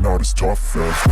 not as tough as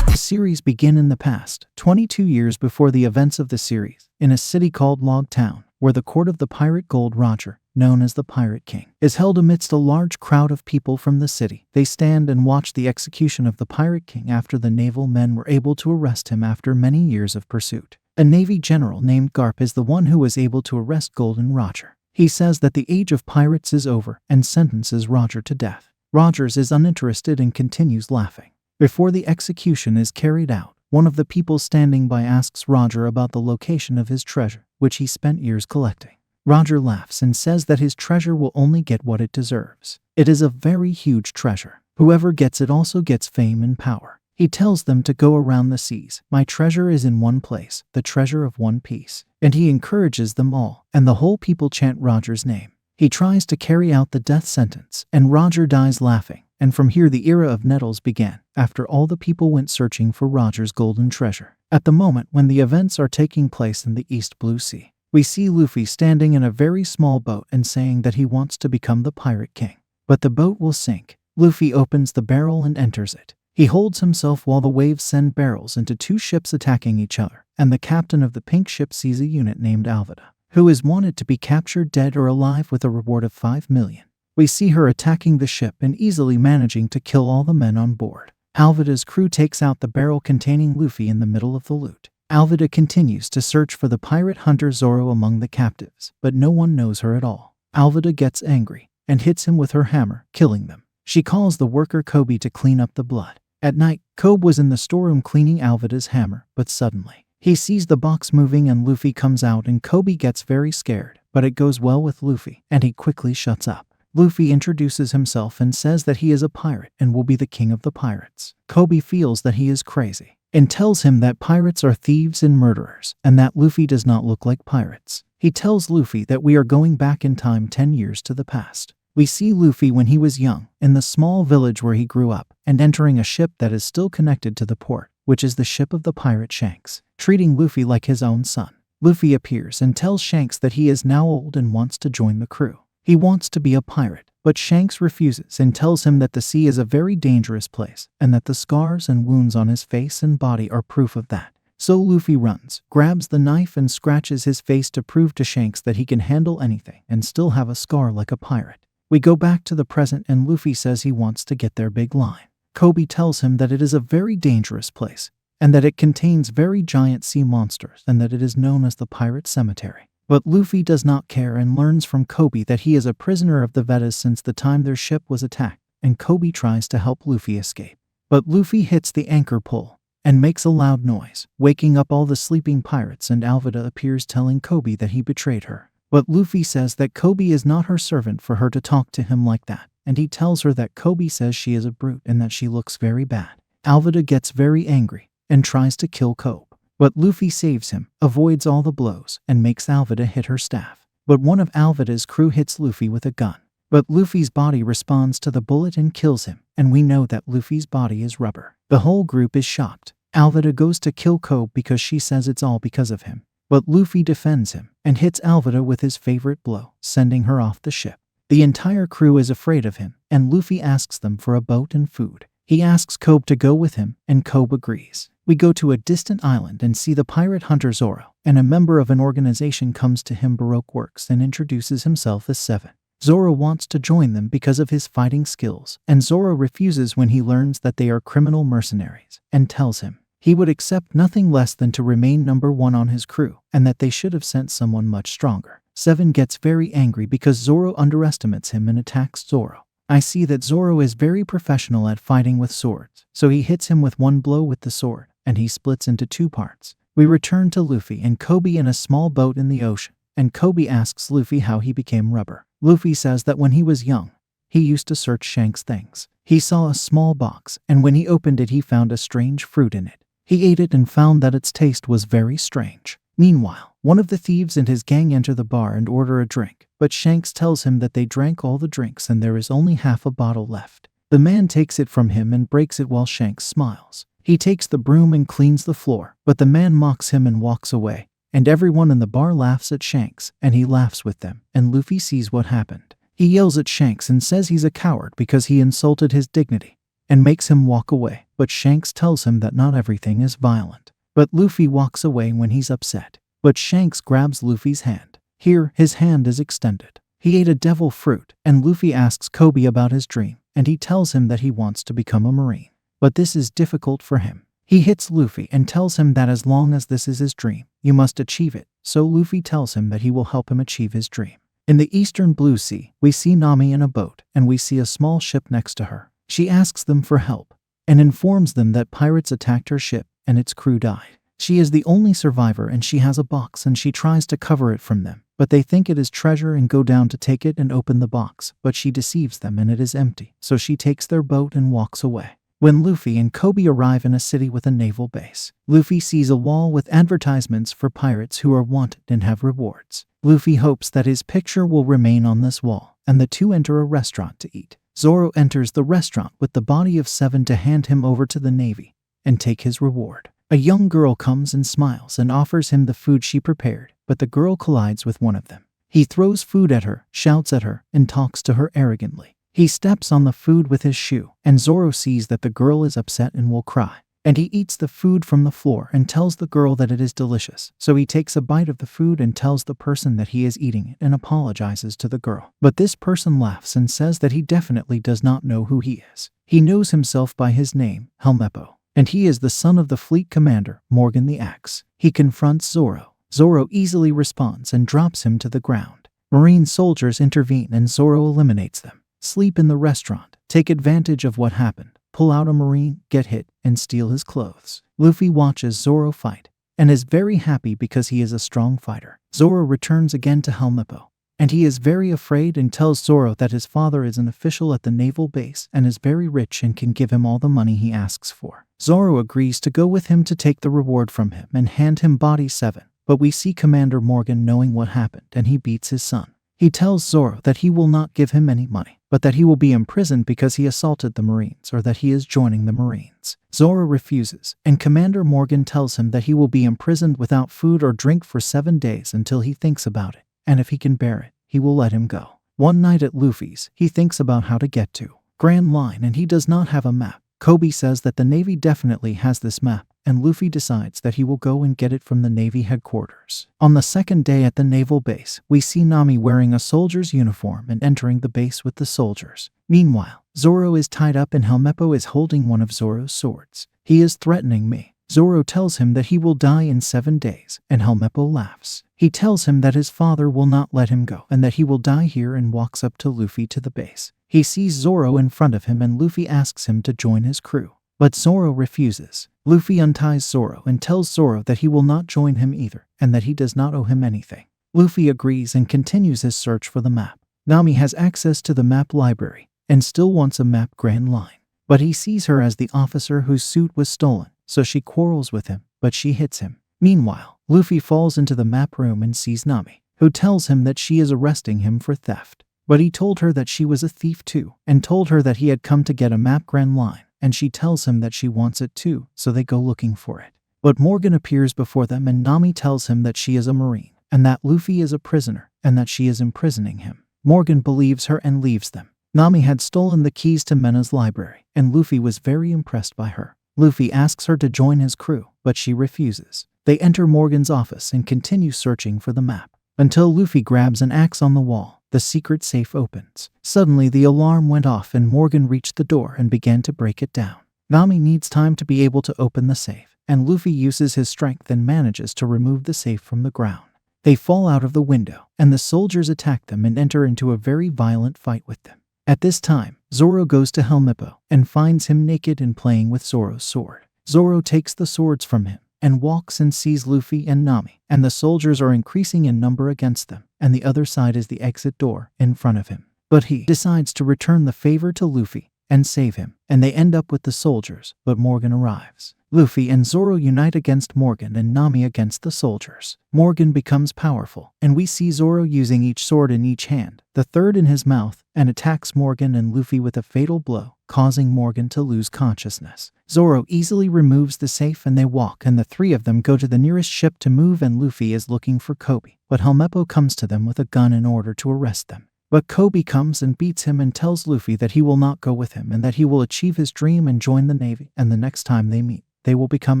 The series begin in the past, 22 years before the events of the series, in a city called Log Town, where the court of the pirate Gold Roger, known as the Pirate King, is held amidst a large crowd of people from the city. They stand and watch the execution of the Pirate King after the naval men were able to arrest him after many years of pursuit. A Navy general named Garp is the one who was able to arrest Golden Roger. He says that the age of pirates is over and sentences Roger to death. Rogers is uninterested and continues laughing. Before the execution is carried out, one of the people standing by asks Roger about the location of his treasure, which he spent years collecting. Roger laughs and says that his treasure will only get what it deserves. It is a very huge treasure. Whoever gets it also gets fame and power. He tells them to go around the seas. My treasure is in one place, the treasure of One Piece. And he encourages them all, and the whole people chant Roger's name. He tries to carry out the death sentence, and Roger dies laughing. And from here the era of Nettles began, after all the people went searching for Roger's golden treasure. At the moment when the events are taking place in the East Blue Sea, we see Luffy standing in a very small boat and saying that he wants to become the Pirate King. But the boat will sink. Luffy opens the barrel and enters it. He holds himself while the waves send barrels into two ships attacking each other, and the captain of the pink ship sees a unit named Alvida, who is wanted to be captured dead or alive with a reward of 5 million. We see her attacking the ship and easily managing to kill all the men on board. Alvida's crew takes out the barrel containing Luffy in the middle of the loot. Alvida continues to search for the pirate hunter Zoro among the captives, but no one knows her at all. Alvida gets angry and hits him with her hammer, killing them. She calls the worker Kobe to clean up the blood. At night, Kobe was in the storeroom cleaning Alvida's hammer, but suddenly, he sees the box moving and Luffy comes out and Kobe gets very scared, but it goes well with Luffy, and he quickly shuts up. Luffy introduces himself and says that he is a pirate and will be the king of the pirates. Kobe feels that he is crazy and tells him that pirates are thieves and murderers and that Luffy does not look like pirates. He tells Luffy that we are going back in time 10 years to the past. We see Luffy when he was young in the small village where he grew up and entering a ship that is still connected to the port, which is the ship of the pirate Shanks, treating Luffy like his own son. Luffy appears and tells Shanks that he is now old and wants to join the crew. He wants to be a pirate, but Shanks refuses and tells him that the sea is a very dangerous place and that the scars and wounds on his face and body are proof of that. So Luffy runs, grabs the knife and scratches his face to prove to Shanks that he can handle anything and still have a scar like a pirate. We go back to the present and Luffy says he wants to get their big line. Kobe tells him that it is a very dangerous place and that it contains very giant sea monsters and that it is known as the Pirate Cemetery. But Luffy does not care and learns from Kobe that he is a prisoner of the Vedas since the time their ship was attacked, and Kobe tries to help Luffy escape. But Luffy hits the anchor pole and makes a loud noise, waking up all the sleeping pirates, and Alvida appears telling Kobe that he betrayed her. But Luffy says that Kobe is not her servant for her to talk to him like that, and he tells her that Kobe says she is a brute and that she looks very bad. Alvida gets very angry and tries to kill Kobe. But Luffy saves him, avoids all the blows, and makes Alvida hit her staff. But one of Alvida's crew hits Luffy with a gun. But Luffy's body responds to the bullet and kills him, and we know that Luffy's body is rubber. The whole group is shocked. Alvida goes to kill Kobe because she says it's all because of him. But Luffy defends him and hits Alvida with his favorite blow, sending her off the ship. The entire crew is afraid of him, and Luffy asks them for a boat and food. He asks Kobe to go with him, and Kobe agrees. We go to a distant island and see the pirate hunter Zoro, and a member of an organization comes to him, Baroque Works, and introduces himself as Seven. Zoro wants to join them because of his fighting skills, and Zoro refuses when he learns that they are criminal mercenaries, and tells him he would accept nothing less than to remain number one on his crew, and that they should have sent someone much stronger. Seven gets very angry because Zoro underestimates him and attacks Zoro. I see that Zoro is very professional at fighting with swords, so he hits him with one blow with the sword, and he splits into two parts. We return to Luffy and Kobe in a small boat in the ocean, and Kobe asks Luffy how he became rubber. Luffy says that when he was young, he used to search Shanks' things. He saw a small box, and when he opened it he found a strange fruit in it. He ate it and found that its taste was very strange. Meanwhile, One of the thieves and his gang enter the bar and order a drink, but Shanks tells him that they drank all the drinks and there is only half a bottle left. The man takes it from him and breaks it while Shanks smiles. He takes the broom and cleans the floor, but the man mocks him and walks away, and everyone in the bar laughs at Shanks, and he laughs with them, and Luffy sees what happened. He yells at Shanks and says he's a coward because he insulted his dignity, and makes him walk away, but Shanks tells him that not everything is violent. But Luffy walks away when he's upset. But Shanks grabs Luffy's hand. Here, his hand is extended. He ate a devil fruit, and Luffy asks Kobe about his dream, and he tells him that he wants to become a marine. But this is difficult for him. He hits Luffy and tells him that as long as this is his dream, you must achieve it, so Luffy tells him that he will help him achieve his dream. In the eastern Blue Sea, we see Nami in a boat, and we see a small ship next to her. She asks them for help, and informs them that pirates attacked her ship, and its crew died. She is the only survivor and she has a box and she tries to cover it from them, but they think it is treasure and go down to take it and open the box, but she deceives them and it is empty, so she takes their boat and walks away. When Luffy and Kobe arrive in a city with a naval base, Luffy sees a wall with advertisements for pirates who are wanted and have rewards. Luffy hopes that his picture will remain on this wall, and the two enter a restaurant to eat. Zoro enters the restaurant with the body of 7 to hand him over to the Navy and take his reward. A young girl comes and smiles and offers him the food she prepared, but the girl collides with one of them. He throws food at her, shouts at her, and talks to her arrogantly. He steps on the food with his shoe, and Zoro sees that the girl is upset and will cry. And he eats the food from the floor and tells the girl that it is delicious. So he takes a bite of the food and tells the person that he is eating it and apologizes to the girl. But this person laughs and says that he definitely does not know who he is. He knows himself by his name, Helmeppo, and he is the son of the fleet commander, Morgan the Axe. He confronts Zoro. Zoro easily responds and drops him to the ground. Marine soldiers intervene and Zoro eliminates them. Sleep in the restaurant, take advantage of what happened, pull out a marine, get hit, and steal his clothes. Luffy watches Zoro fight and is very happy because he is a strong fighter. Zoro returns again to Helmeppo, and he is very afraid and tells Zoro that his father is an official at the naval base and is very rich and can give him all the money he asks for. Zoro agrees to go with him to take the reward from him and hand him body 7, but we see Commander Morgan knowing what happened and he beats his son. He tells Zoro that he will not give him any money, but that he will be imprisoned because he assaulted the Marines or that he is joining the Marines. Zoro refuses, and Commander Morgan tells him that he will be imprisoned without food or drink for 7 days until he thinks about it, and if he can bear it, he will let him go. One night at Luffy's, he thinks about how to get to Grand Line and he does not have a map. Kobe says that the Navy definitely has this map, and Luffy decides that he will go and get it from the Navy headquarters. On the second day at the naval base, we see Nami wearing a soldier's uniform and entering the base with the soldiers. Meanwhile, Zoro is tied up and Helmeppo is holding one of Zoro's swords. He is threatening me. Zoro tells him that he will die in 7 days, and Helmeppo laughs. He tells him that his father will not let him go and that he will die here and walks up to Luffy to the base. He sees Zoro in front of him and Luffy asks him to join his crew, but Zoro refuses. Luffy unties Zoro and tells Zoro that he will not join him either and that he does not owe him anything. Luffy agrees and continues his search for the map. Nami has access to the map library and still wants a map Grand Line, but he sees her as the officer whose suit was stolen, so she quarrels with him, but she hits him. Meanwhile, Luffy falls into the map room and sees Nami, who tells him that she is arresting him for theft. But he told her that she was a thief too, and told her that he had come to get a map Grand Line, and she tells him that she wants it too, so they go looking for it. But Morgan appears before them and Nami tells him that she is a Marine, and that Luffy is a prisoner, and that she is imprisoning him. Morgan believes her and leaves them. Nami had stolen the keys to Mena's library, and Luffy was very impressed by her. Luffy asks her to join his crew, but she refuses. They enter Morgan's office and continue searching for the map, until Luffy grabs an axe on the wall. The secret safe opens. Suddenly the alarm went off and Morgan reached the door and began to break it down. Nami needs time to be able to open the safe, and Luffy uses his strength and manages to remove the safe from the ground. They fall out of the window, and the soldiers attack them and enter into a very violent fight with them. At this time, Zoro goes to Helmeppo and finds him naked and playing with Zoro's sword. Zoro takes the swords from him and walks and sees Luffy and Nami, and the soldiers are increasing in number against them, and the other side is the exit door in front of him. But he decides to return the favor to Luffy and save him, and they end up with the soldiers, but Morgan arrives. Luffy and Zoro unite against Morgan and Nami against the soldiers. Morgan becomes powerful, and we see Zoro using each sword in each hand, the third in his mouth, and attacks Morgan and Luffy with a fatal blow, causing Morgan to lose consciousness. Zoro easily removes the safe and they walk, and the three of them go to the nearest ship to move, and Luffy is looking for Kobe, but Helmeppo comes to them with a gun in order to arrest them. But Kobe comes and beats him and tells Luffy that he will not go with him and that he will achieve his dream and join the Navy, and the next time they meet, they will become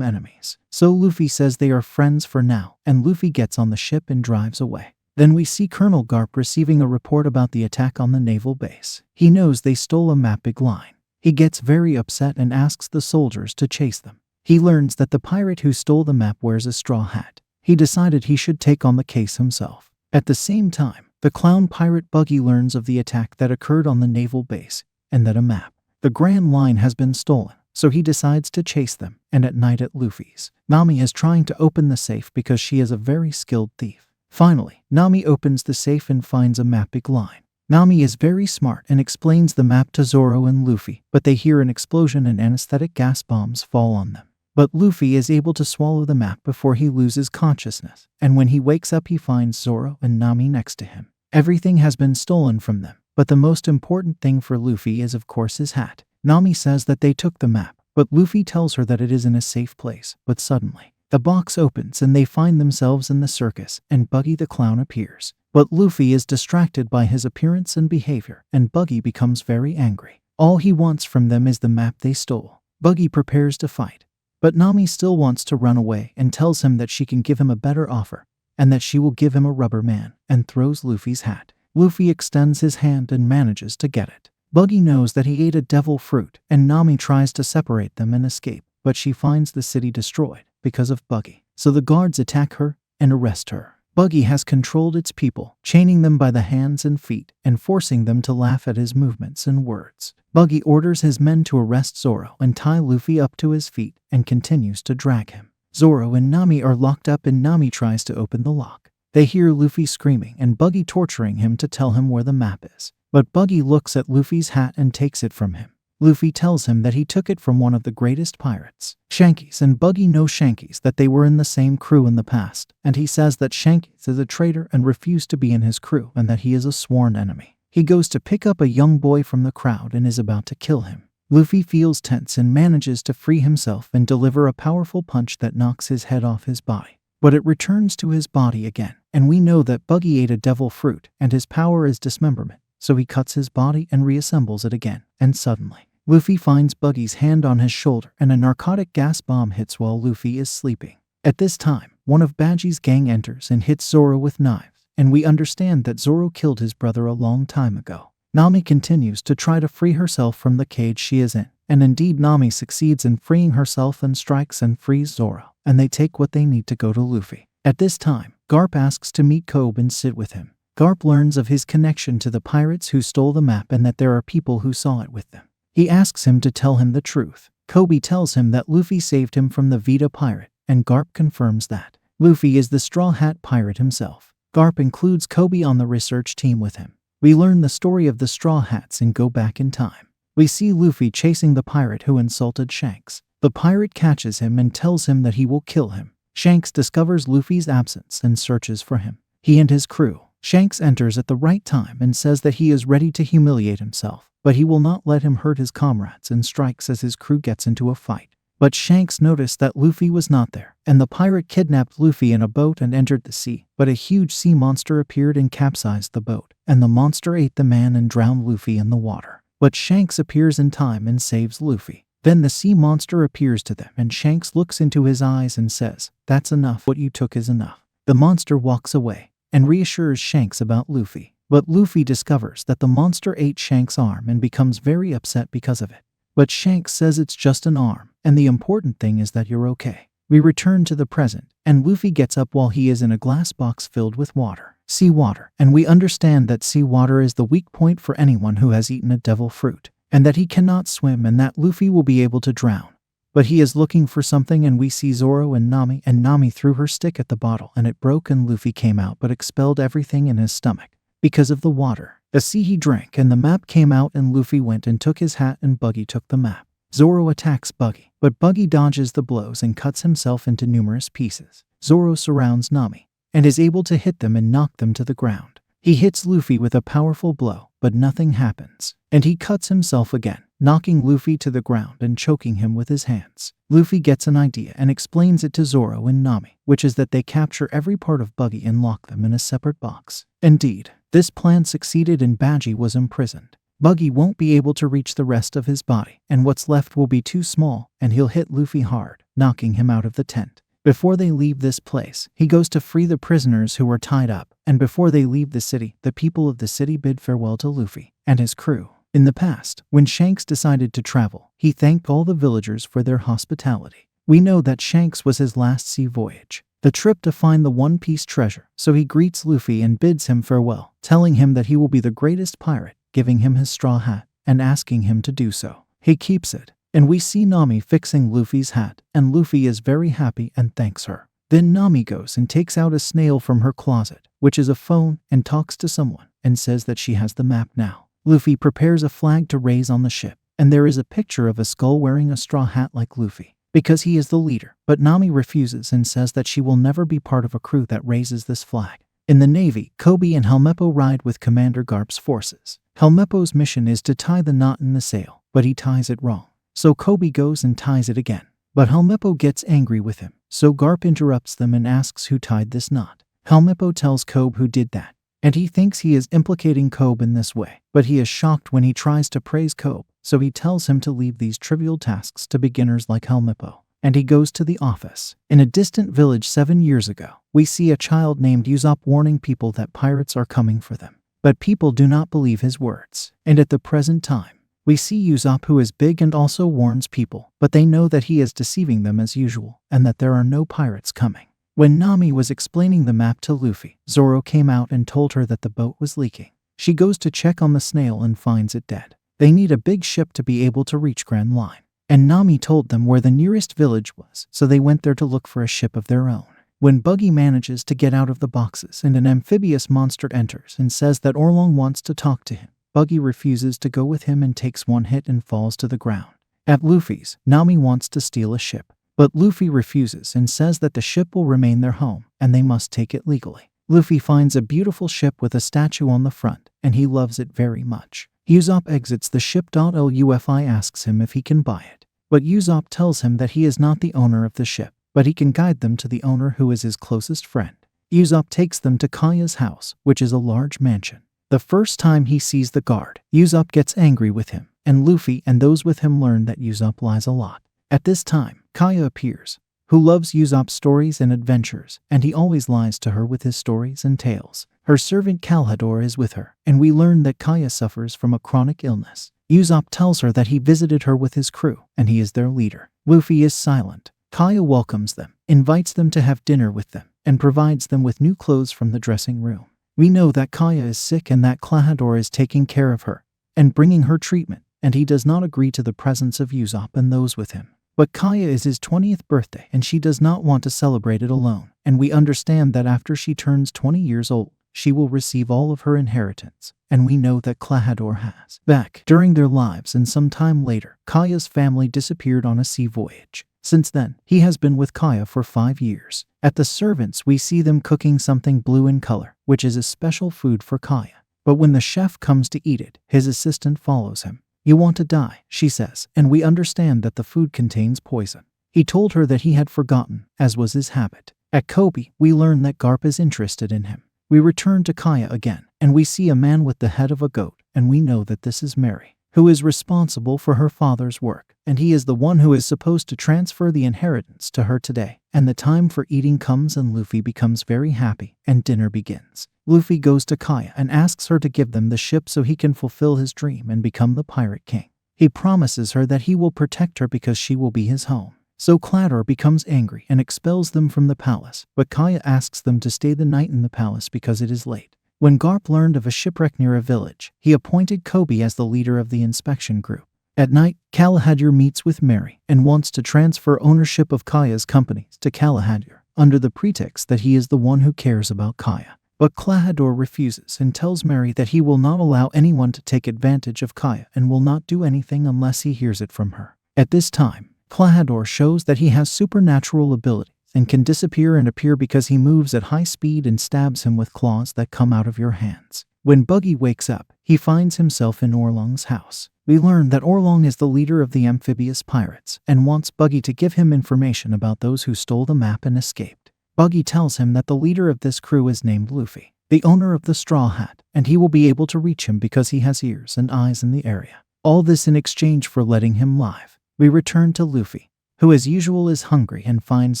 enemies. So Luffy says they are friends for now, and Luffy gets on the ship and drives away. Then we see Colonel Garp receiving a report about the attack on the naval base. He knows they stole a map big line. He gets very upset and asks the soldiers to chase them. He learns that the pirate who stole the map wears a straw hat. He decided he should take on the case himself. At the same time, the clown pirate Buggy learns of the attack that occurred on the naval base, and that a map, the Grand Line, has been stolen. So he decides to chase them, and at night at Luffy's, Nami is trying to open the safe because she is a very skilled thief. Finally, Nami opens the safe and finds a map big line. Nami is very smart and explains the map to Zoro and Luffy, but they hear an explosion and anesthetic gas bombs fall on them. But Luffy is able to swallow the map before he loses consciousness, and when he wakes up he finds Zoro and Nami next to him. Everything has been stolen from them, but the most important thing for Luffy is of course his hat. Nami says that they took the map, but Luffy tells her that it is in a safe place. But suddenly, the box opens and they find themselves in the circus, and Buggy the clown appears. But Luffy is distracted by his appearance and behavior, and Buggy becomes very angry. All he wants from them is the map they stole. Buggy prepares to fight, but Nami still wants to run away and tells him that she can give him a better offer, and that she will give him a rubber man, and throws Luffy's hat. Luffy extends his hand and manages to get it. Buggy knows that he ate a devil fruit, and Nami tries to separate them and escape, but she finds the city destroyed because of Buggy. So the guards attack her and arrest her. Buggy has controlled its people, chaining them by the hands and feet and forcing them to laugh at his movements and words. Buggy orders his men to arrest Zoro and tie Luffy up to his feet and continues to drag him. Zoro and Nami are locked up and Nami tries to open the lock. They hear Luffy screaming and Buggy torturing him to tell him where the map is. But Buggy looks at Luffy's hat and takes it from him. Luffy tells him that he took it from one of the greatest pirates, Shanks, and Buggy knows Shanks, that they were in the same crew in the past, and he says that Shanks is a traitor and refused to be in his crew and that he is a sworn enemy. He goes to pick up a young boy from the crowd and is about to kill him. Luffy feels tense and manages to free himself and deliver a powerful punch that knocks his head off his body. But it returns to his body again, and we know that Buggy ate a devil fruit and his power is dismemberment. So he cuts his body and reassembles it again, and suddenly, Luffy finds Buggy's hand on his shoulder and a narcotic gas bomb hits while Luffy is sleeping. At this time, one of Badgie's gang enters and hits Zoro with knives, and we understand that Zoro killed his brother a long time ago. Nami continues to try to free herself from the cage she is in, and indeed Nami succeeds in freeing herself and strikes and frees Zoro, and they take what they need to go to Luffy. At this time, Garp asks to meet Kobe and sit with him. Garp learns of his connection to the pirates who stole the map and that there are people who saw it with them. He asks him to tell him the truth. Kobe tells him that Luffy saved him from the Vita pirate, and Garp confirms that Luffy is the Straw Hat pirate himself. Garp includes Kobe on the research team with him. We learn the story of the Straw Hats and go back in time. We see Luffy chasing the pirate who insulted Shanks. The pirate catches him and tells him that he will kill him. Shanks discovers Luffy's absence and searches for him. He and his crew. Shanks enters at the right time and says that he is ready to humiliate himself, but he will not let him hurt his comrades and strikes as his crew gets into a fight. But Shanks noticed that Luffy was not there, and the pirate kidnapped Luffy in a boat and entered the sea. But a huge sea monster appeared and capsized the boat, and the monster ate the man and drowned Luffy in the water. But Shanks appears in time and saves Luffy. Then the sea monster appears to them and Shanks looks into his eyes and says, "That's enough, what you took is enough." The monster walks away and reassures Shanks about Luffy. But Luffy discovers that the monster ate Shanks' arm and becomes very upset because of it. But Shanks says it's just an arm, and the important thing is that you're okay. We return to the present, and Luffy gets up while he is in a glass box filled with water, seawater, and we understand that seawater is the weak point for anyone who has eaten a devil fruit, and that he cannot swim and that Luffy will be able to drown. But he is looking for something and we see Zoro and Nami threw her stick at the bottle and it broke and Luffy came out but expelled everything in his stomach because of the water. The sea he drank and the map came out and Luffy went and took his hat and Buggy took the map. Zoro attacks Buggy, but Buggy dodges the blows and cuts himself into numerous pieces. Zoro surrounds Nami and is able to hit them and knock them to the ground. He hits Luffy with a powerful blow, but nothing happens, and he cuts himself again, knocking Luffy to the ground and choking him with his hands. Luffy gets an idea and explains it to Zoro and Nami, which is that they capture every part of Buggy and lock them in a separate box. Indeed, this plan succeeded and Buggy was imprisoned. Buggy won't be able to reach the rest of his body, and what's left will be too small, and he'll hit Luffy hard, knocking him out of the tent. Before they leave this place, he goes to free the prisoners who were tied up, and before they leave the city, the people of the city bid farewell to Luffy and his crew. In the past, when Shanks decided to travel, he thanked all the villagers for their hospitality. We know that Shanks was his last sea voyage, the trip to find the One Piece treasure, so he greets Luffy and bids him farewell, telling him that he will be the greatest pirate, giving him his straw hat, and asking him to do so. He keeps it, and we see Nami fixing Luffy's hat, and Luffy is very happy and thanks her. Then Nami goes and takes out a snail from her closet, which is a phone, and talks to someone, and says that she has the map now. Luffy prepares a flag to raise on the ship, and there is a picture of a skull wearing a straw hat like Luffy, because he is the leader, but Nami refuses and says that she will never be part of a crew that raises this flag. In the Navy, Kobe and Helmeppo ride with Commander Garp's forces. Helmeppo's mission is to tie the knot in the sail, but he ties it wrong. So Kobe goes and ties it again. But Helmeppo gets angry with him, so Garp interrupts them and asks who tied this knot. Helmeppo tells Kobe who did that, and he thinks he is implicating Kobe in this way, but he is shocked when he tries to praise Kobe, so he tells him to leave these trivial tasks to beginners like Helmeppo, and he goes to the office. In a distant village 7 years ago, we see a child named Usopp warning people that pirates are coming for them, but people do not believe his words, and at the present time, we see Usopp, who is big and also warns people, but they know that he is deceiving them as usual, and that there are no pirates coming. When Nami was explaining the map to Luffy, Zoro came out and told her that the boat was leaking. She goes to check on the snail and finds it dead. They need a big ship to be able to reach Grand Line, and Nami told them where the nearest village was, so they went there to look for a ship of their own. When Buggy manages to get out of the boxes and an amphibious monster enters and says that Orlong wants to talk to him, Buggy refuses to go with him and takes one hit and falls to the ground. At Luffy's, Nami wants to steal a ship, but Luffy refuses and says that the ship will remain their home and they must take it legally. Luffy finds a beautiful ship with a statue on the front, and he loves it very much. Usopp exits the ship. Luffy asks him if he can buy it, but Usopp tells him that he is not the owner of the ship, but he can guide them to the owner, who is his closest friend. Usopp takes them to Kaya's house, which is a large mansion. The first time he sees the guard, Usopp gets angry with him, and Luffy and those with him learn that Usopp lies a lot. At this time, Kaya appears, who loves Usopp's stories and adventures, and he always lies to her with his stories and tales. Her servant Calhador is with her, and we learn that Kaya suffers from a chronic illness. Usopp tells her that he visited her with his crew, and he is their leader. Luffy is silent. Kaya welcomes them, invites them to have dinner with them, and provides them with new clothes from the dressing room. We know that Kaya is sick and that Calhador is taking care of her and bringing her treatment, and he does not agree to the presence of Usopp and those with him. But Kaya is his 20th birthday and she does not want to celebrate it alone, and we understand that after she turns 20 years old, she will receive all of her inheritance, and we know that Calhador has. Back during their lives and some time later, Kaya's family disappeared on a sea voyage. Since then, he has been with Kaya for 5 years. At the servants, we see them cooking something blue in color, which is a special food for Kaya. But when the chef comes to eat it, his assistant follows him. "You want to die," she says, and we understand that the food contains poison. He told her that he had forgotten, as was his habit. At Kobe, we learn that Garp is interested in him. We return to Kaya again, and we see a man with the head of a goat, and we know that this is Mary, who is responsible for her father's work, and he is the one who is supposed to transfer the inheritance to her today. And the time for eating comes and Luffy becomes very happy, and dinner begins. Luffy goes to Kaya and asks her to give them the ship so he can fulfill his dream and become the Pirate King. He promises her that he will protect her because she will be his home. So Calhador becomes angry and expels them from the palace, but Kaya asks them to stay the night in the palace because it is late. When Garp learned of a shipwreck near a village, he appointed Kobe as the leader of the inspection group. At night, Calhador meets with Mary and wants to transfer ownership of Kaya's companies to Calhador, under the pretext that he is the one who cares about Kaya. But Calhador refuses and tells Mary that he will not allow anyone to take advantage of Kaya and will not do anything unless he hears it from her. At this time, Klahadore shows that he has supernatural abilities and can disappear and appear because he moves at high speed and stabs him with claws that come out of your hands. When Buggy wakes up, he finds himself in Orlong's house. We learn that Orlong is the leader of the amphibious pirates and wants Buggy to give him information about those who stole the map and escaped. Buggy tells him that the leader of this crew is named Luffy, the owner of the straw hat, and he will be able to reach him because he has ears and eyes in the area. All this in exchange for letting him live. We return to Luffy, who as usual is hungry and finds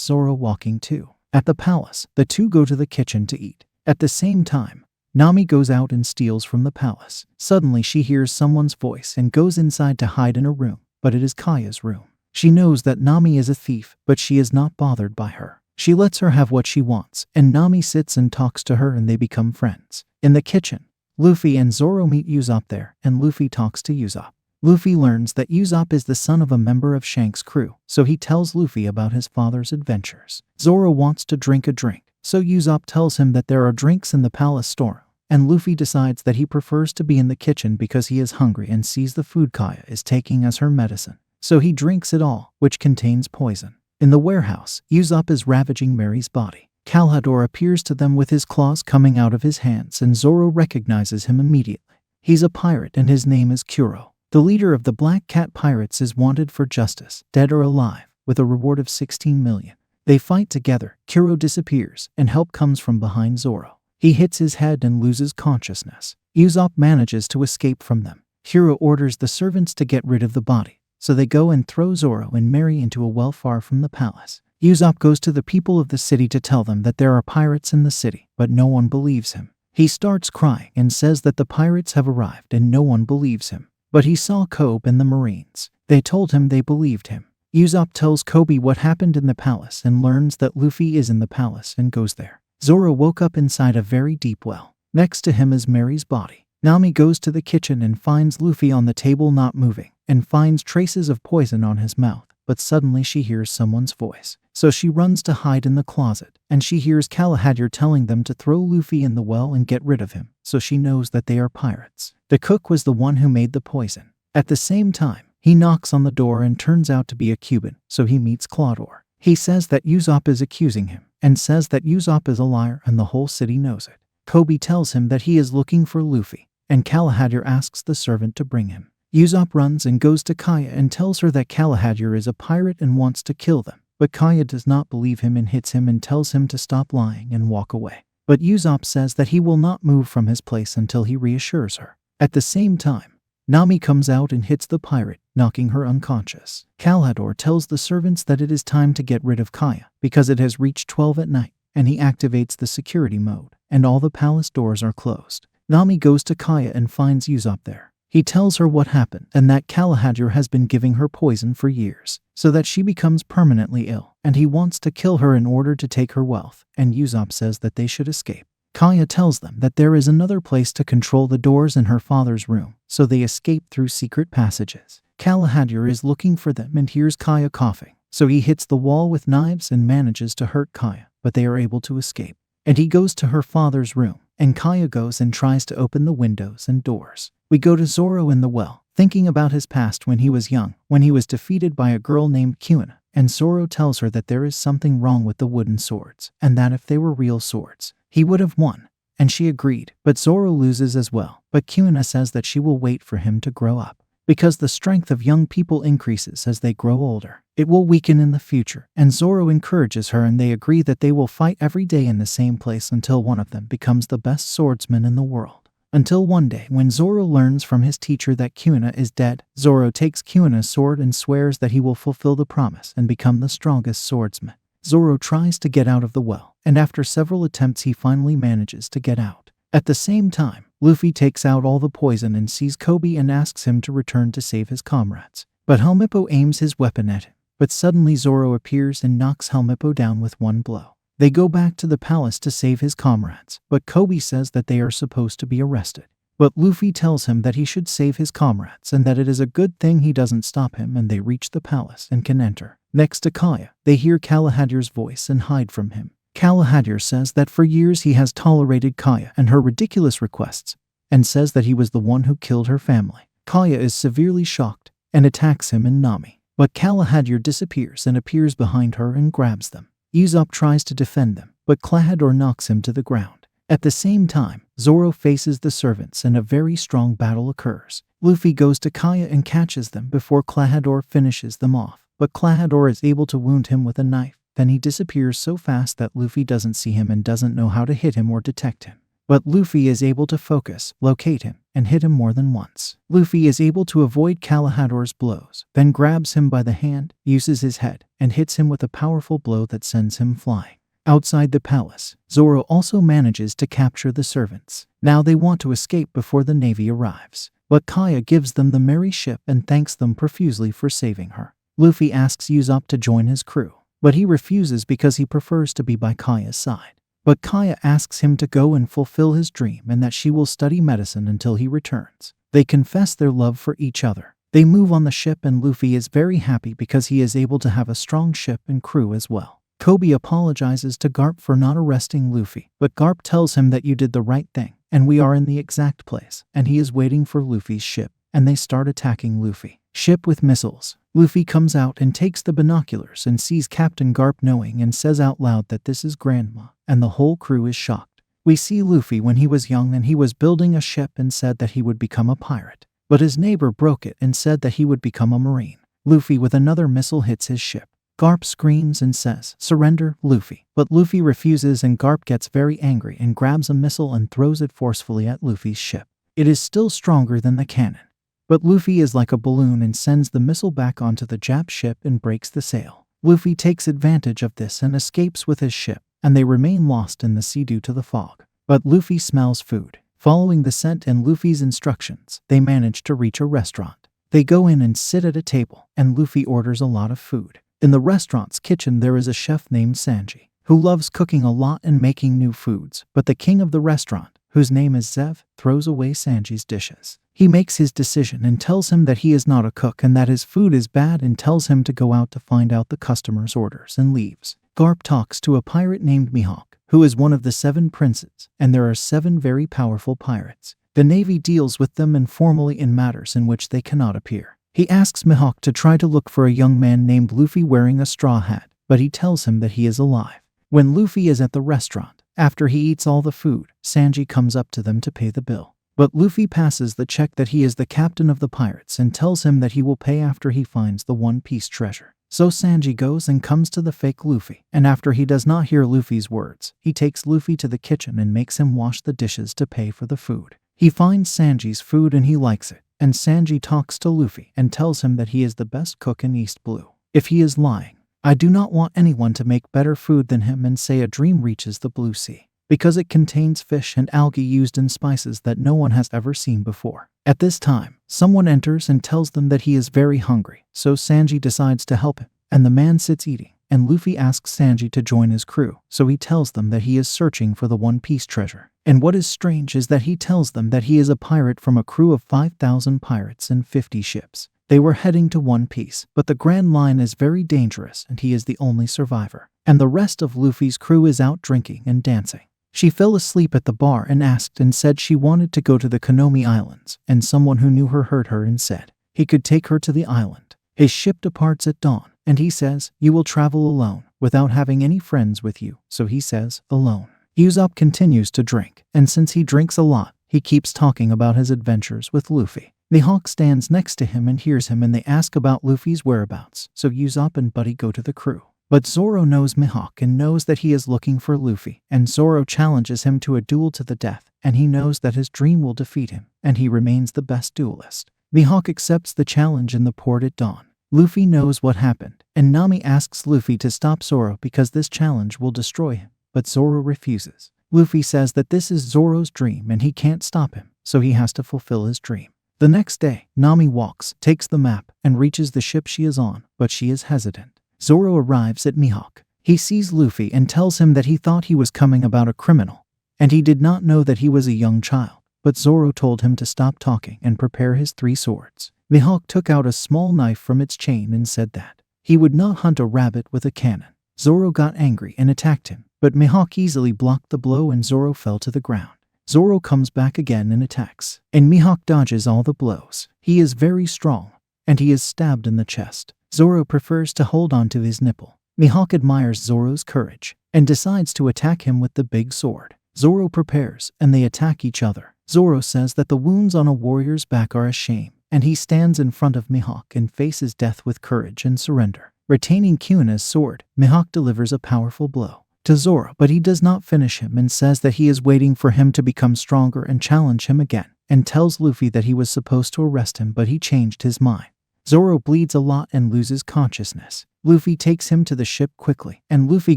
Zoro walking too. At the palace, the two go to the kitchen to eat. At the same time, Nami goes out and steals from the palace. Suddenly she hears someone's voice and goes inside to hide in a room, but it is Kaya's room. She knows that Nami is a thief, but she is not bothered by her. She lets her have what she wants, and Nami sits and talks to her and they become friends. In the kitchen, Luffy and Zoro meet Usopp there, and Luffy talks to Usopp. Luffy learns that Usopp is the son of a member of Shank's crew, so he tells Luffy about his father's adventures. Zoro wants to drink a drink, so Usopp tells him that there are drinks in the palace storeroom, and Luffy decides that he prefers to be in the kitchen because he is hungry and sees the food Kaya is taking as her medicine. So he drinks it all, which contains poison. In the warehouse, Usopp is ravaging Mary's body. Klahadore appears to them with his claws coming out of his hands, and Zoro recognizes him immediately. He's a pirate and his name is Kuro. The leader of the Black Cat Pirates is wanted for justice, dead or alive, with a reward of 16 million. They fight together, Kuro disappears, and help comes from behind Zoro. He hits his head and loses consciousness. Usopp manages to escape from them. Kuro orders the servants to get rid of the body, so they go and throw Zoro and Mary into a well far from the palace. Usopp goes to the people of the city to tell them that there are pirates in the city, but no one believes him. He starts crying and says that the pirates have arrived and no one believes him. But he saw Kobe and the Marines. They told him they believed him. Usopp tells Kobe what happened in the palace and learns that Luffy is in the palace and goes there. Zoro woke up inside a very deep well. Next to him is Mary's body. Nami goes to the kitchen and finds Luffy on the table not moving, and finds traces of poison on his mouth, but suddenly she hears someone's voice. So she runs to hide in the closet, and she hears Kalahadure telling them to throw Luffy in the well and get rid of him, so she knows that they are pirates. The cook was the one who made the poison. At the same time, he knocks on the door and turns out to be a Cuban, so he meets Klahadore. He says that Usopp is accusing him, and says that Usopp is a liar and the whole city knows it. Kobe tells him that he is looking for Luffy, and Kalahadure asks the servant to bring him. Usopp runs and goes to Kaya and tells her that Kalahadure is a pirate and wants to kill them, but Kaya does not believe him and hits him and tells him to stop lying and walk away. But Usopp says that he will not move from his place until he reassures her. At the same time, Nami comes out and hits the pirate, knocking her unconscious. Kalahadore tells the servants that it is time to get rid of Kaya because it has reached 12 at night, and he activates the security mode, and all the palace doors are closed. Nami goes to Kaya and finds Usopp there. He tells her what happened and that Kalahadure has been giving her poison for years, so that she becomes permanently ill, and he wants to kill her in order to take her wealth, and Usopp says that they should escape. Kaya tells them that there is another place to control the doors in her father's room, so they escape through secret passages. Kalahadure is looking for them and hears Kaya coughing, so he hits the wall with knives and manages to hurt Kaya, but they are able to escape. And he goes to her father's room, and Kaya goes and tries to open the windows and doors. We go to Zoro in the well, thinking about his past when he was young, when he was defeated by a girl named Kuina, and Zoro tells her that there is something wrong with the wooden swords, and that if they were real swords, he would have won. And she agreed, but Zoro loses as well. But Kuina says that she will wait for him to grow up, because the strength of young people increases as they grow older. It will weaken in the future, and Zoro encourages her and they agree that they will fight every day in the same place until one of them becomes the best swordsman in the world. Until one day when Zoro learns from his teacher that Kuina is dead, Zoro takes Kuina's sword and swears that he will fulfill the promise and become the strongest swordsman. Zoro tries to get out of the well, and after several attempts he finally manages to get out. At the same time, Luffy takes out all the poison and sees Kobe and asks him to return to save his comrades. But Helmeppo aims his weapon at him, but suddenly Zoro appears and knocks Helmeppo down with one blow. They go back to the palace to save his comrades, but Kobe says that they are supposed to be arrested. But Luffy tells him that he should save his comrades and that it is a good thing he doesn't stop him, and they reach the palace and can enter. Next to Kaya, they hear Kalahadure's voice and hide from him. Kalahadure says that for years he has tolerated Kaya and her ridiculous requests, and says that he was the one who killed her family. Kaya is severely shocked and attacks him and Nami. But Calahadur disappears and appears behind her and grabs them. Usopp tries to defend them, but Calahadur knocks him to the ground. At the same time, Zoro faces the servants and a very strong battle occurs. Luffy goes to Kaya and catches them before Calahadur finishes them off, but Calahadur is able to wound him with a knife. Then he disappears so fast that Luffy doesn't see him and doesn't know how to hit him or detect him. But Luffy is able to focus, locate him, and hit him more than once. Luffy is able to avoid Calahador's blows, then grabs him by the hand, uses his head, and hits him with a powerful blow that sends him flying. Outside the palace, Zoro also manages to capture the servants. Now they want to escape before the navy arrives. But Kaya gives them the merry ship and thanks them profusely for saving her. Luffy asks Usopp to join his crew, but he refuses because he prefers to be by Kaya's side. But Kaya asks him to go and fulfill his dream and that she will study medicine until he returns. They confess their love for each other. They move on the ship and Luffy is very happy because he is able to have a strong ship and crew as well. Kobe apologizes to Garp for not arresting Luffy, but Garp tells him that you did the right thing, and we are in the exact place, and he is waiting for Luffy's ship, and they start attacking Luffy. Ship with missiles. Luffy comes out and takes the binoculars and sees Captain Garp knowing and says out loud that this is Grandma, and the whole crew is shocked. We see Luffy when he was young and he was building a ship and said that he would become a pirate, but his neighbor broke it and said that he would become a marine. Luffy with another missile hits his ship. Garp screams and says, "Surrender, Luffy." But Luffy refuses and Garp gets very angry and grabs a missile and throws it forcefully at Luffy's ship. It is still stronger than the cannon. But Luffy is like a balloon and sends the missile back onto the Jap ship and breaks the sail. Luffy takes advantage of this and escapes with his ship, and they remain lost in the sea due to the fog. But Luffy smells food. Following the scent and Luffy's instructions, they manage to reach a restaurant. They go in and sit at a table, and Luffy orders a lot of food. In the restaurant's kitchen there is a chef named Sanji, who loves cooking a lot and making new foods, but the king of the restaurant, whose name is Zev, throws away Sanji's dishes. He makes his decision and tells him that he is not a cook and that his food is bad and tells him to go out to find out the customer's orders and leaves. Garp talks to a pirate named Mihawk, who is one of the 7 princes, and there are 7 very powerful pirates. The navy deals with them informally in matters in which they cannot appear. He asks Mihawk to try to look for a young man named Luffy wearing a straw hat, but he tells him that he is alive. When Luffy is at the restaurant, after he eats all the food, Sanji comes up to them to pay the bill. But Luffy passes the check that he is the captain of the pirates and tells him that he will pay after he finds the One Piece treasure. So Sanji goes and comes to the fake Luffy, and after he does not hear Luffy's words, he takes Luffy to the kitchen and makes him wash the dishes to pay for the food. He finds Sanji's food and he likes it, and Sanji talks to Luffy and tells him that he is the best cook in East Blue. If he is lying, I do not want anyone to make better food than him and say a dream reaches the Blue Sea, because it contains fish and algae used in spices that no one has ever seen before. At this time, someone enters and tells them that he is very hungry, so Sanji decides to help him, and the man sits eating, and Luffy asks Sanji to join his crew, so he tells them that he is searching for the One Piece treasure. And what is strange is that he tells them that he is a pirate from a crew of 5,000 pirates and 50 ships. They were heading to One Piece, but the Grand Line is very dangerous and he is the only survivor. And the rest of Luffy's crew is out drinking and dancing. She fell asleep at the bar and asked and said she wanted to go to the Konomi Islands, and someone who knew her heard her and said he could take her to the island. His ship departs at dawn, and he says, "You will travel alone, without having any friends with you," so he says, "alone." Usopp continues to drink, and since he drinks a lot, he keeps talking about his adventures with Luffy. Mihawk stands next to him and hears him and they ask about Luffy's whereabouts, so Usopp and Buddy go to the crew. But Zoro knows Mihawk and knows that he is looking for Luffy, and Zoro challenges him to a duel to the death, and he knows that his dream will defeat him, and he remains the best duelist. Mihawk accepts the challenge in the port at dawn. Luffy knows what happened, and Nami asks Luffy to stop Zoro because this challenge will destroy him, but Zoro refuses. Luffy says that this is Zoro's dream and he can't stop him, so he has to fulfill his dream. The next day, Nami walks, takes the map, and reaches the ship she is on, but she is hesitant. Zoro arrives at Mihawk. He sees Luffy and tells him that he thought he was coming about a criminal, and he did not know that he was a young child, but Zoro told him to stop talking and prepare his 3 swords. Mihawk took out a small knife from its chain and said that he would not hunt a rabbit with a cannon. Zoro got angry and attacked him, but Mihawk easily blocked the blow and Zoro fell to the ground. Zoro comes back again and attacks, and Mihawk dodges all the blows. He is very strong, and he is stabbed in the chest. Zoro prefers to hold on to his nipple. Mihawk admires Zoro's courage and decides to attack him with the big sword. Zoro prepares and they attack each other. Zoro says that the wounds on a warrior's back are a shame, and he stands in front of Mihawk and faces death with courage and surrender. Retaining Kuina's sword, Mihawk delivers a powerful blow to Zoro, but he does not finish him and says that he is waiting for him to become stronger and challenge him again, and tells Luffy that he was supposed to arrest him but he changed his mind. Zoro bleeds a lot and loses consciousness. Luffy takes him to the ship quickly, and Luffy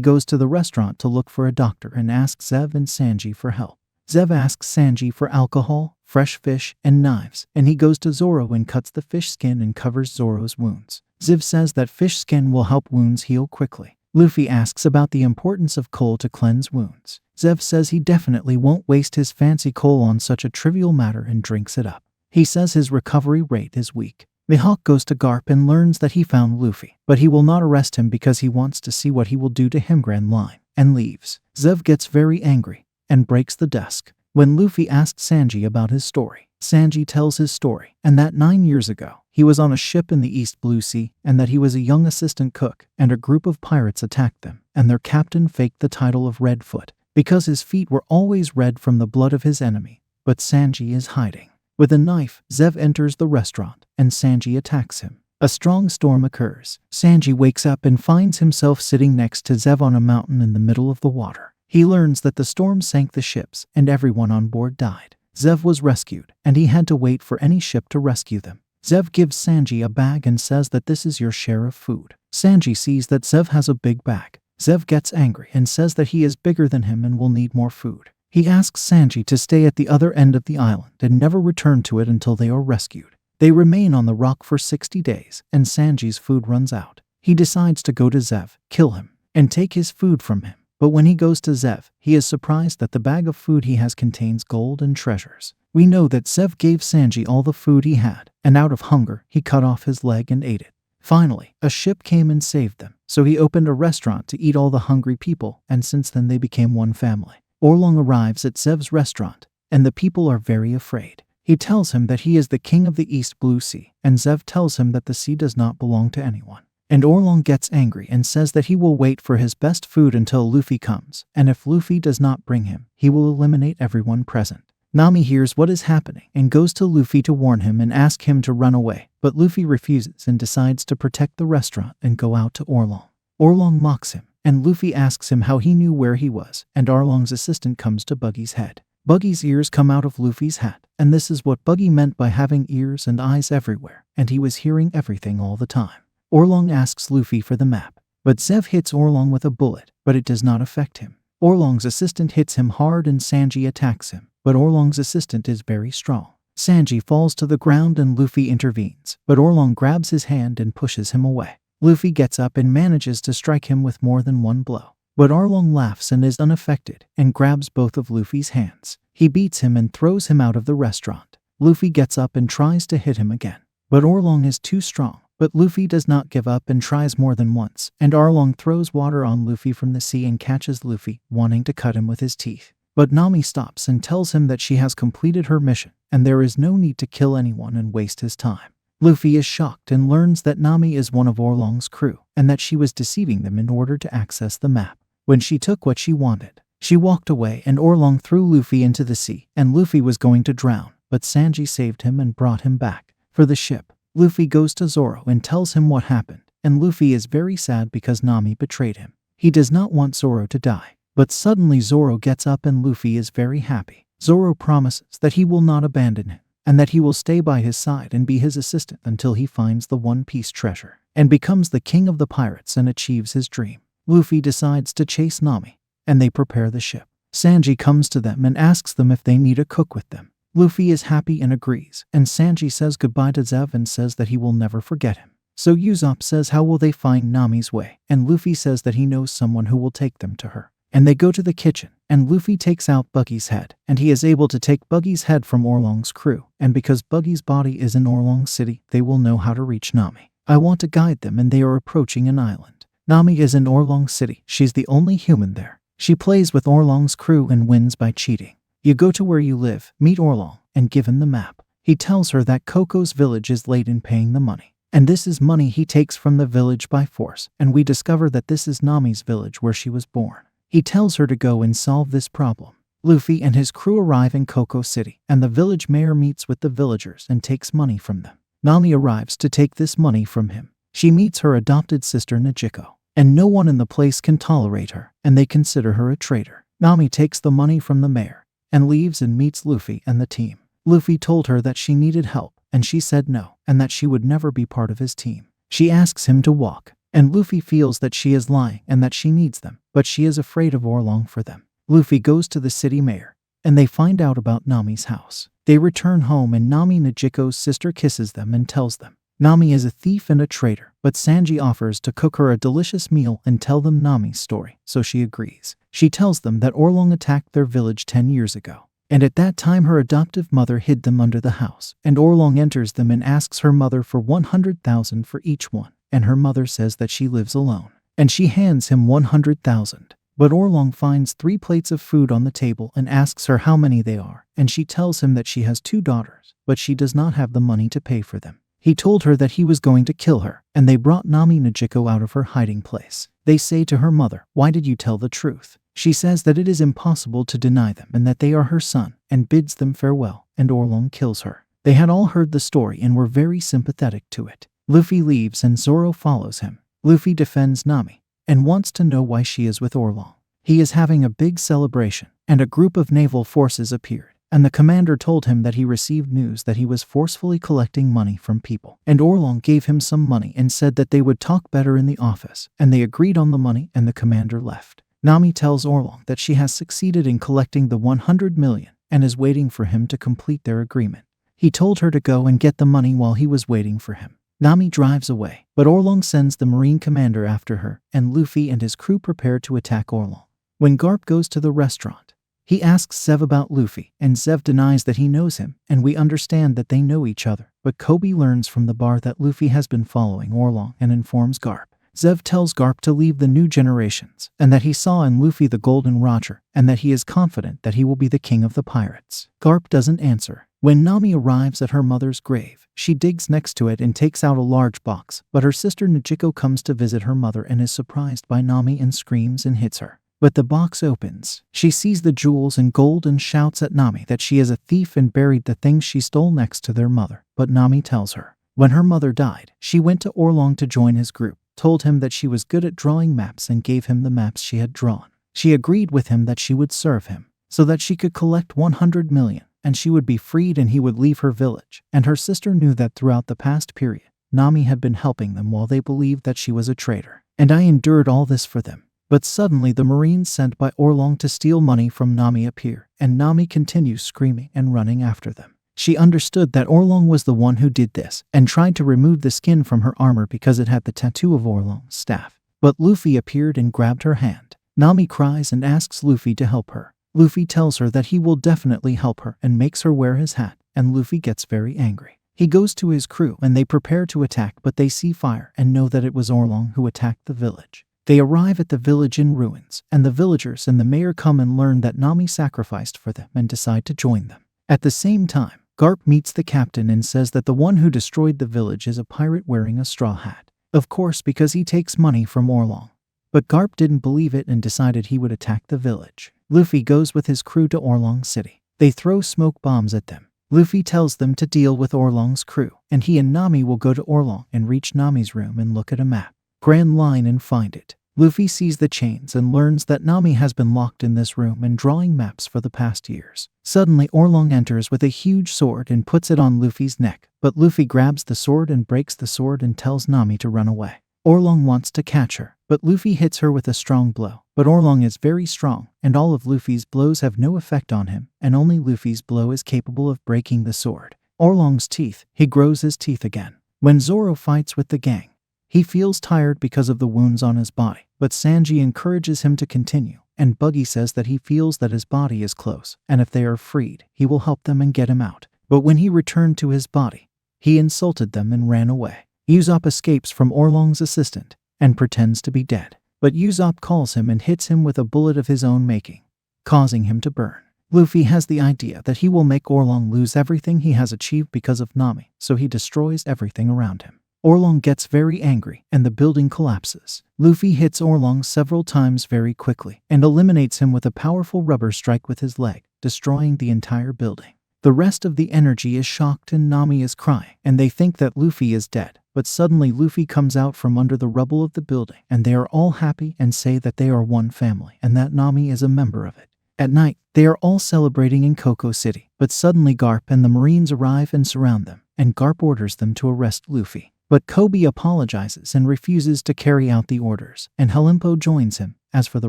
goes to the restaurant to look for a doctor and asks Zev and Sanji for help. Zev asks Sanji for alcohol, fresh fish, and knives, and he goes to Zoro and cuts the fish skin and covers Zoro's wounds. Zev says that fish skin will help wounds heal quickly. Luffy asks about the importance of coal to cleanse wounds. Zev says he definitely won't waste his fancy coal on such a trivial matter and drinks it up. He says his recovery rate is weak. Mihawk goes to Garp and learns that he found Luffy, but he will not arrest him because he wants to see what he will do to him. Grand Line, and leaves. Zev gets very angry and breaks the desk. When Luffy asks Sanji about his story, Sanji tells his story, and that 9 years ago, he was on a ship in the East Blue Sea, and that he was a young assistant cook, and a group of pirates attacked them, and their captain faked the title of Redfoot, because his feet were always red from the blood of his enemy, but Sanji is hiding. With a knife, Zev enters the restaurant, and Sanji attacks him. A strong storm occurs. Sanji wakes up and finds himself sitting next to Zev on a mountain in the middle of the water. He learns that the storm sank the ships, and everyone on board died. Zev was rescued, and he had to wait for any ship to rescue them. Zev gives Sanji a bag and says that this is your share of food. Sanji sees that Zev has a big bag. Zev gets angry and says that he is bigger than him and will need more food. He asks Sanji to stay at the other end of the island and never return to it until they are rescued. They remain on the rock for 60 days, and Sanji's food runs out. He decides to go to Zev, kill him, and take his food from him. But when he goes to Zev, he is surprised that the bag of food he has contains gold and treasures. We know that Zev gave Sanji all the food he had, and out of hunger, he cut off his leg and ate it. Finally, a ship came and saved them, so he opened a restaurant to eat all the hungry people, and since then they became one family. Orlong arrives at Zev's restaurant, and the people are very afraid. He tells him that he is the king of the East Blue Sea, and Zev tells him that the sea does not belong to anyone. And Orlong gets angry and says that he will wait for his best food until Luffy comes, and if Luffy does not bring him, he will eliminate everyone present. Nami hears what is happening and goes to Luffy to warn him and ask him to run away, but Luffy refuses and decides to protect the restaurant and go out to Orlong. Orlong mocks him, and Luffy asks him how he knew where he was, and Arlong's assistant comes to Buggy's head. Buggy's ears come out of Luffy's hat, and this is what Buggy meant by having ears and eyes everywhere, and he was hearing everything all the time. Orlong asks Luffy for the map, but Zev hits Orlong with a bullet, but it does not affect him. Orlong's assistant hits him hard and Sanji attacks him, but Orlong's assistant is very strong. Sanji falls to the ground and Luffy intervenes, but Orlong grabs his hand and pushes him away. Luffy gets up and manages to strike him with more than one blow, but Orlong laughs and is unaffected and grabs both of Luffy's hands. He beats him and throws him out of the restaurant. Luffy gets up and tries to hit him again, but Orlong is too strong. But Luffy does not give up and tries more than once, and Arlong throws water on Luffy from the sea and catches Luffy, wanting to cut him with his teeth. But Nami stops and tells him that she has completed her mission, and there is no need to kill anyone and waste his time. Luffy is shocked and learns that Nami is one of Orlong's crew, and that she was deceiving them in order to access the map. When she took what she wanted, she walked away and Orlong threw Luffy into the sea, and Luffy was going to drown, but Sanji saved him and brought him back. For the ship, Luffy goes to Zoro and tells him what happened, and Luffy is very sad because Nami betrayed him. He does not want Zoro to die, but suddenly Zoro gets up and Luffy is very happy. Zoro promises that he will not abandon him, and that he will stay by his side and be his assistant until he finds the One Piece treasure, and becomes the king of the pirates and achieves his dream. Luffy decides to chase Nami, and they prepare the ship. Sanji comes to them and asks them if they need a cook with them. Luffy is happy and agrees, and Sanji says goodbye to Zev and says that he will never forget him. So Usopp says how will they find Nami's way, and Luffy says that he knows someone who will take them to her. And they go to the kitchen, and Luffy takes out Buggy's head, and he is able to take Buggy's head from Orlong's crew, and because Buggy's body is in Orlong City, they will know how to reach Nami. I want to guide them and they are approaching an island. Nami is in Orlong City, she's the only human there. She plays with Orlong's crew and wins by cheating. You go to where you live, meet Orlong, and give him the map. He tells her that Coco's village is late in paying the money. And this is money he takes from the village by force, and we discover that this is Nami's village where she was born. He tells her to go and solve this problem. Luffy and his crew arrive in Cocoa City, and the village mayor meets with the villagers and takes money from them. Nami arrives to take this money from him. She meets her adopted sister Nijiko, and no one in the place can tolerate her, and they consider her a traitor. Nami takes the money from the mayor and leaves and meets Luffy and the team. Luffy told her that she needed help, and she said no, and that she would never be part of his team. She asks him to walk, and Luffy feels that she is lying and that she needs them, but she is afraid of Orlong for them. Luffy goes to the city mayor, and they find out about Nami's house. They return home, and Nami, Nijiko's sister, kisses them and tells them Nami is a thief and a traitor, but Sanji offers to cook her a delicious meal and tell them Nami's story, so she agrees. She tells them that Orlong attacked their village 10 years ago, and at that time her adoptive mother hid them under the house, and Orlong enters them and asks her mother for 100,000 for each one, and her mother says that she lives alone, and she hands him 100,000. But Orlong finds 3 plates of food on the table and asks her how many they are, and she tells him that she has 2 daughters, but she does not have the money to pay for them. He told her that he was going to kill her, and they brought Nami Nijiko out of her hiding place. They say to her mother, "Why did you tell the truth?" She says that it is impossible to deny them and that they are her son, and bids them farewell, and Orlong kills her. They had all heard the story and were very sympathetic to it. Luffy leaves and Zoro follows him. Luffy defends Nami and wants to know why she is with Orlong. He is having a big celebration, and a group of naval forces appeared, and the commander told him that he received news that he was forcefully collecting money from people, and Orlong gave him some money and said that they would talk better in the office, and they agreed on the money, and the commander left. Nami tells Orlong that she has succeeded in collecting the 100 million and is waiting for him to complete their agreement. He told her to go and get the money while he was waiting for him. Nami drives away, but Orlong sends the Marine commander after her, and Luffy and his crew prepare to attack Orlong. When Garp goes to the restaurant, he asks Zev about Luffy, and Zev denies that he knows him, and we understand that they know each other. But Kobe learns from the bar that Luffy has been following Orlong and informs Garp. Zev tells Garp to leave the new generations, and that he saw in Luffy the Golden Roger, and that he is confident that he will be the king of the pirates. Garp doesn't answer. When Nami arrives at her mother's grave, she digs next to it and takes out a large box, but her sister Nijiko comes to visit her mother and is surprised by Nami and screams and hits her. But the box opens. She sees the jewels and gold and shouts at Nami that she is a thief and buried the things she stole next to their mother. But Nami tells her, when her mother died, she went to Orlong to join his group, told him that she was good at drawing maps and gave him the maps she had drawn. She agreed with him that she would serve him, so that she could collect 100 million, and she would be freed and he would leave her village. And her sister knew that throughout the past period, Nami had been helping them while they believed that she was a traitor. And I endured all this for them. But suddenly the Marines sent by Orlong to steal money from Nami appear, and Nami continues screaming and running after them. She understood that Orlong was the one who did this, and tried to remove the skin from her armor because it had the tattoo of Orlong's staff. But Luffy appeared and grabbed her hand. Nami cries and asks Luffy to help her. Luffy tells her that he will definitely help her and makes her wear his hat, and Luffy gets very angry. He goes to his crew and they prepare to attack, but they see fire and know that it was Orlong who attacked the village. They arrive at the village in ruins, and the villagers and the mayor come and learn that Nami sacrificed for them and decide to join them. At the same time, Garp meets the captain and says that the one who destroyed the village is a pirate wearing a straw hat. Of course, because he takes money from Orlong. But Garp didn't believe it and decided he would attack the village. Luffy goes with his crew to Orlong City. They throw smoke bombs at them. Luffy tells them to deal with Orlong's crew, and he and Nami will go to Orlong and reach Nami's room and look at a map. Grand Line and find it. Luffy sees the chains and learns that Nami has been locked in this room and drawing maps for the past years. Suddenly Orlong enters with a huge sword and puts it on Luffy's neck, but Luffy grabs the sword and breaks the sword and tells Nami to run away. Orlong wants to catch her, but Luffy hits her with a strong blow. But Orlong is very strong, and all of Luffy's blows have no effect on him, and only Luffy's blow is capable of breaking the sword. Orlong's teeth, he grows his teeth again. When Zoro fights with the gang, he feels tired because of the wounds on his body, but Sanji encourages him to continue, and Buggy says that he feels that his body is close, and if they are freed, he will help them and get him out. But when he returned to his body, he insulted them and ran away. Usopp escapes from Orlong's assistant and pretends to be dead, but Usopp calls him and hits him with a bullet of his own making, causing him to burn. Luffy has the idea that he will make Orlong lose everything he has achieved because of Nami, so he destroys everything around him. Orlong gets very angry and the building collapses. Luffy hits Orlong several times very quickly and eliminates him with a powerful rubber strike with his leg, destroying the entire building. The rest of the energy is shocked and Nami is crying, and they think that Luffy is dead. But suddenly Luffy comes out from under the rubble of the building, and they are all happy and say that they are one family and that Nami is a member of it. At night, they are all celebrating in Cocoa City, but suddenly Garp and the Marines arrive and surround them, and Garp orders them to arrest Luffy. But Kobe apologizes and refuses to carry out the orders, and Helmpo joins him. As for the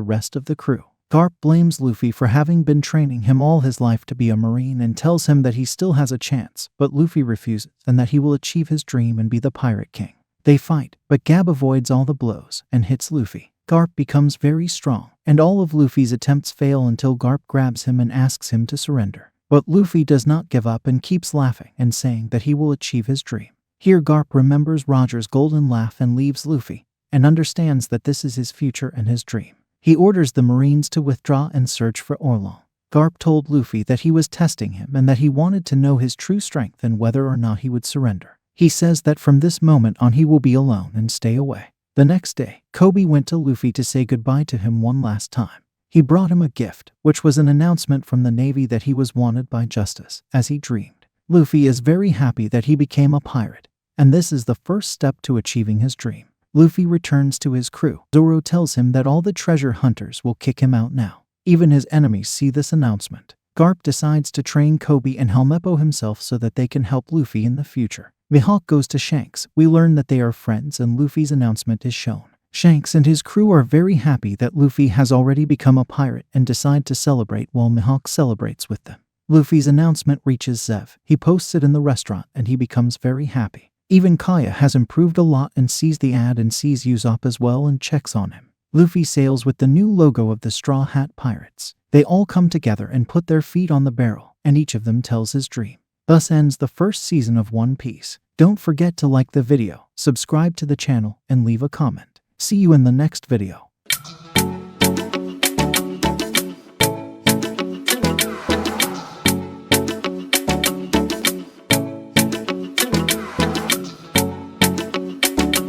rest of the crew, Garp blames Luffy for having been training him all his life to be a Marine and tells him that he still has a chance, but Luffy refuses and that he will achieve his dream and be the Pirate King. They fight, but Gab avoids all the blows and hits Luffy. Garp becomes very strong, and all of Luffy's attempts fail until Garp grabs him and asks him to surrender. But Luffy does not give up and keeps laughing and saying that he will achieve his dream. Here Garp remembers Roger's golden laugh and leaves Luffy, and understands that this is his future and his dream. He orders the Marines to withdraw and search for Orlong. Garp told Luffy that he was testing him and that he wanted to know his true strength and whether or not he would surrender. He says that from this moment on he will be alone and stay away. The next day, Kobe went to Luffy to say goodbye to him one last time. He brought him a gift, which was an announcement from the Navy that he was wanted by justice, as he dreamed. Luffy is very happy that he became a pirate, and this is the first step to achieving his dream. Luffy returns to his crew. Zoro tells him that all the treasure hunters will kick him out now. Even his enemies see this announcement. Garp decides to train Kobe and Helmeppo himself so that they can help Luffy in the future. Mihawk goes to Shanks. We learn that they are friends and Luffy's announcement is shown. Shanks and his crew are very happy that Luffy has already become a pirate and decide to celebrate while Mihawk celebrates with them. Luffy's announcement reaches Zev. He posts it in the restaurant and he becomes very happy. Even Kaya has improved a lot and sees the ad and sees Usopp as well and checks on him. Luffy sails with the new logo of the Straw Hat Pirates. They all come together and put their feet on the barrel, and each of them tells his dream. Thus ends the first season of One Piece. Don't forget to like the video, subscribe to the channel, and leave a comment. See you in the next video.